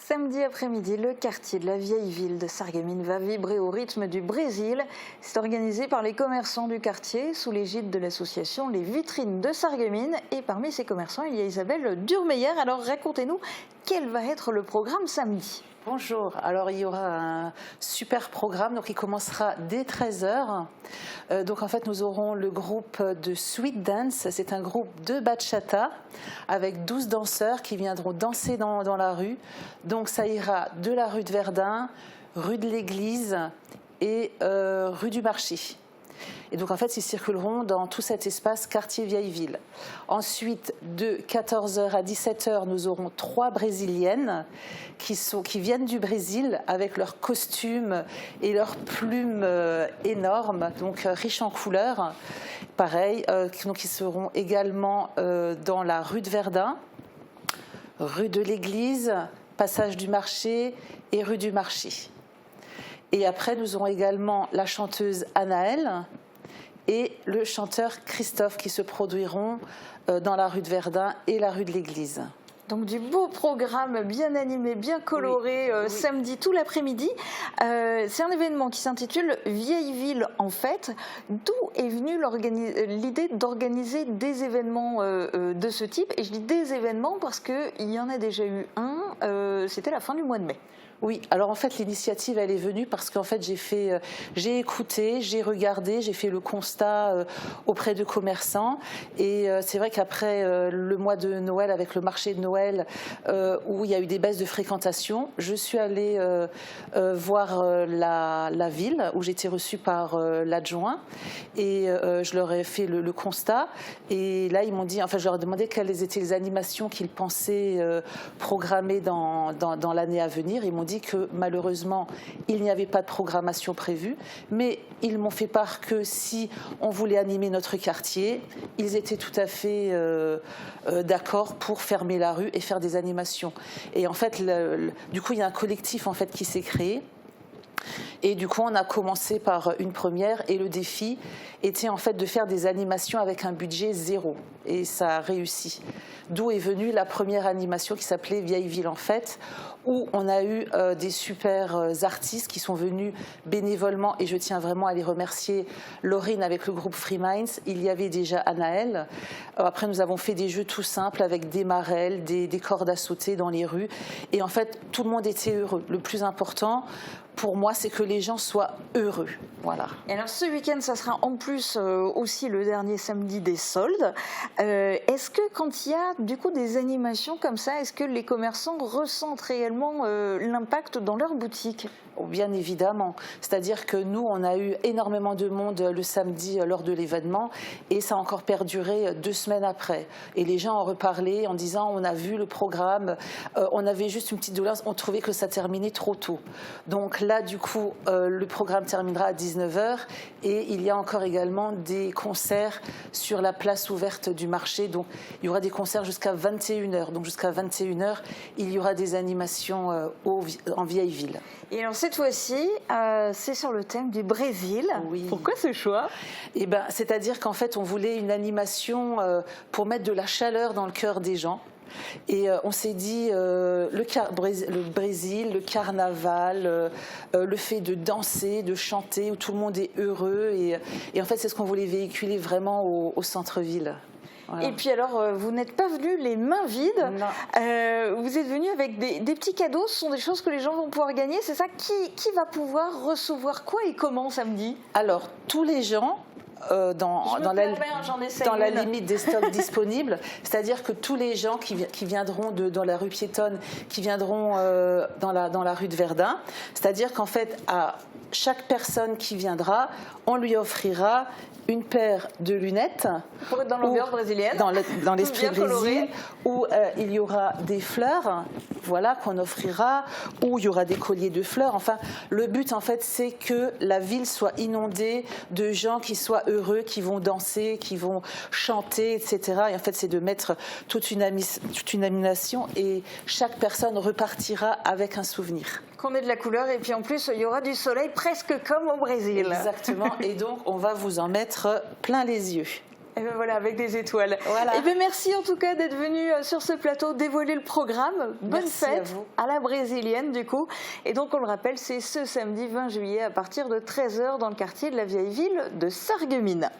Samedi après-midi, le quartier de la vieille ville de Sarreguemines va vibrer au rythme du Brésil. C'est organisé par les commerçants du quartier sous l'égide de l'association Les Vitrines de Sarreguemines. Et parmi ces commerçants, il y a Isabelle Durmeyer. Alors racontez-nous, quel va être le programme samedi ? Bonjour, alors il y aura un super programme, donc il commencera dès 13 h. Donc en fait nous aurons le groupe de Sweet Dance, c'est un groupe de bachata avec 12 danseurs qui viendront danser dans la rue. Donc ça ira de la rue de Verdun, rue de l'Église et rue du Marché. Et donc en fait, ils circuleront dans tout cet espace quartier Vieille Ville. Ensuite, de 14 h à 17 h, nous aurons 3 Brésiliennes qui viennent du Brésil avec leurs costumes et leurs plumes énormes, donc riches en couleurs. Pareil, donc ils seront également dans la rue de Verdun, rue de l'Église, passage du Marché et rue du Marché. Et après, nous aurons également la chanteuse Anaëlle et le chanteur Christophe qui se produiront dans la rue de Verdun et la rue de l'Église. Donc du beau programme bien animé, bien coloré, oui. Samedi tout l'après-midi. C'est un événement qui s'intitule Vieille Ville en fête. D'où est venue l'idée d'organiser des événements de ce type? Et je dis des événements parce qu'il y en a déjà eu un, c'était la fin du mois de mai. Oui, alors en fait l'initiative elle est venue parce qu'en fait j'ai écouté, j'ai regardé, j'ai fait le constat auprès de commerçants et c'est vrai qu'après le mois de Noël avec le marché de Noël où il y a eu des baisses de fréquentation, je suis allée voir la ville où j'étais reçue par l'adjoint et je leur ai fait le constat et là ils m'ont dit, enfin je leur ai demandé quelles étaient les animations qu'ils pensaient programmer dans l'année à venir. Ils m'ont dit que malheureusement il n'y avait pas de programmation prévue, mais ils m'ont fait part que si on voulait animer notre quartier, ils étaient tout à fait d'accord pour fermer la rue et faire des animations. Et en fait, du coup, il y a un collectif en fait qui s'est créé. Et du coup, on a commencé par une première et le défi était en fait de faire des animations avec un budget zéro. Et ça a réussi. D'où est venue la première animation qui s'appelait Vieille Ville en fête, où on a eu des super artistes qui sont venus bénévolement et je tiens vraiment à les remercier. Laurine avec le groupe Free Minds, il y avait déjà Anaëlle. Après, nous avons fait des jeux tout simples avec des marelles, des cordes à sauter dans les rues. Et en fait, tout le monde était heureux. Le plus important, pour moi, c'est que les gens soient heureux. Voilà. Et alors ce week-end, ça sera en plus aussi le dernier samedi des soldes. Est-ce que quand il y a du coup des animations comme ça, est-ce que les commerçants ressentent réellement l'impact dans leur boutique ? Bien évidemment. C'est-à-dire que nous, on a eu énormément de monde le samedi lors de l'événement et ça a encore perduré 2 semaines après. Et les gens en reparlaient en disant on a vu le programme, on avait juste une petite douleur, on trouvait que ça terminait trop tôt. Donc là, du coup, le programme terminera à 19 h et il y a encore également des concerts sur la place ouverte du marché. Donc il y aura des concerts jusqu'à 21 h. Donc jusqu'à 21 h, il y aura des animations en Vieille Ville. Et alors cette fois-ci, c'est sur le thème du Brésil. Oui. Pourquoi ce choix ? Eh ben, c'est-à-dire qu'en fait, on voulait une animation pour mettre de la chaleur dans le cœur des gens. Et on s'est dit, le Brésil, le carnaval, le fait de danser, de chanter, où tout le monde est heureux. Et en fait, c'est ce qu'on voulait véhiculer vraiment au centre-ville. Voilà. Et puis alors, vous n'êtes pas venu les mains vides, vous êtes venu avec des petits cadeaux, ce sont des choses que les gens vont pouvoir gagner, c'est ça? Qui va pouvoir recevoir quoi et comment samedi? Alors, tous les gens, dans la limite des stocks disponibles, c'est-à-dire que tous les gens qui viendront dans la rue piétonne, qui viendront dans la rue de Verdun, c'est-à-dire qu'en fait, à chaque personne qui viendra, on lui offrira une paire de lunettes pour être dans l'ambiance brésilienne, dans l'esprit Brésil, où il y aura des fleurs, voilà, qu'on offrira, où il y aura des colliers de fleurs. Enfin, le but en fait, c'est que la ville soit inondée de gens qui soient heureux, qui vont danser, qui vont chanter, etc. Et en fait, c'est de mettre toute une animation et chaque personne repartira avec un souvenir. Qu'on ait de la couleur et puis en plus, il y aura du soleil presque comme au Brésil. Exactement. Et donc, on va vous en mettre plein les yeux. Et ben voilà, avec des étoiles. Voilà. Et ben merci en tout cas d'être venu sur ce plateau dévoiler le programme. Bonne Merci fête à la brésilienne du coup. Et donc on le rappelle, c'est ce samedi 20 juillet à partir de 13h dans le quartier de la vieille ville de Sarreguemines.